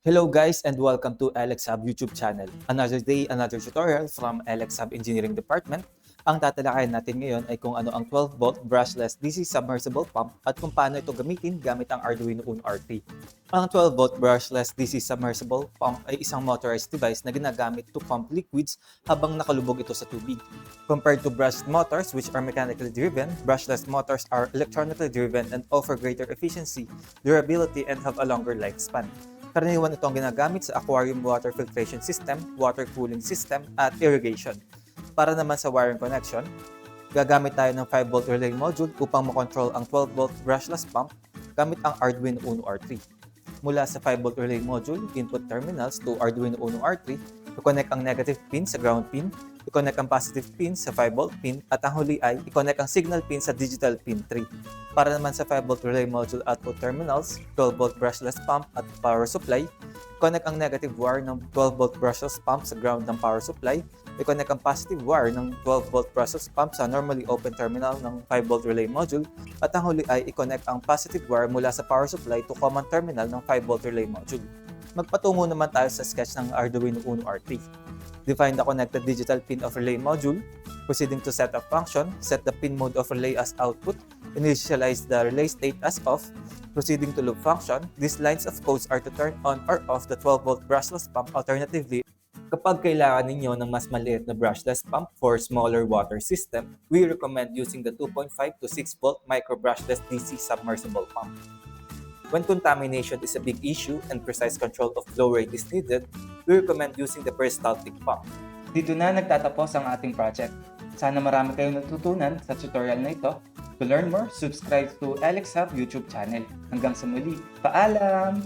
Hello guys and welcome to Elexhub YouTube channel. Another day, another tutorial from Elexhub Engineering Department. Ang tatalakayin natin ngayon ay kung ano ang 12-volt brushless DC submersible pump at kung paano ito gamitin gamit ang Arduino Uno RT. Ang 12-volt brushless DC submersible pump ay isang motorized device na ginagamit to pump liquids habang nakalubog ito sa tubig. Compared to brushed motors which are mechanically driven, brushless motors are electronically driven and offer greater efficiency, durability, and have a longer lifespan. Karaniwan itong ginagamit sa aquarium water filtration system, water cooling system, at irrigation. Para naman sa wiring connection, gagamit tayo ng 5-volt relay module upang makontrol ang 12-volt brushless pump gamit ang Arduino Uno R3. Mula sa 5-volt relay module, input terminals to Arduino Uno R3, i-connect ang negative pin sa ground pin, i-connect ang positive pin sa 5-volt pin, at ang huli ay i-connect ang signal pin sa digital pin 3. Para naman sa 5-volt relay module output terminals, 12-volt brushless pump at power supply, i-connect ang negative wire ng 12-volt brushless pump sa ground ng power supply, i-connect ang positive wire ng 12-volt brushless pump sa normally open terminal ng 5-volt relay module, at ang huli ay i-connect ang positive wire mula sa power supply to common terminal ng 5-volt relay module. Magpatungo naman tayo sa sketch ng Arduino Uno R3. Define the connected digital pin of relay module, proceeding to set up function, set the pin mode of relay as output, initialize the relay state as off, proceeding to loop function. These lines of codes are to turn on or off the 12-volt brushless pump. Alternatively, kapag kailangan ninyo ng mas maliit na brushless pump for smaller water system, we recommend using the 2.5 to 6-volt micro brushless DC submersible pump. When contamination is a big issue and precise control of flow rate is needed, we recommend using the peristaltic pump. Dito na nagtatapos ang ating project. Sana marami kayong natutunan sa tutorial na ito. To learn more, subscribe to Elexhub YouTube channel. Hanggang sa muli, paalam!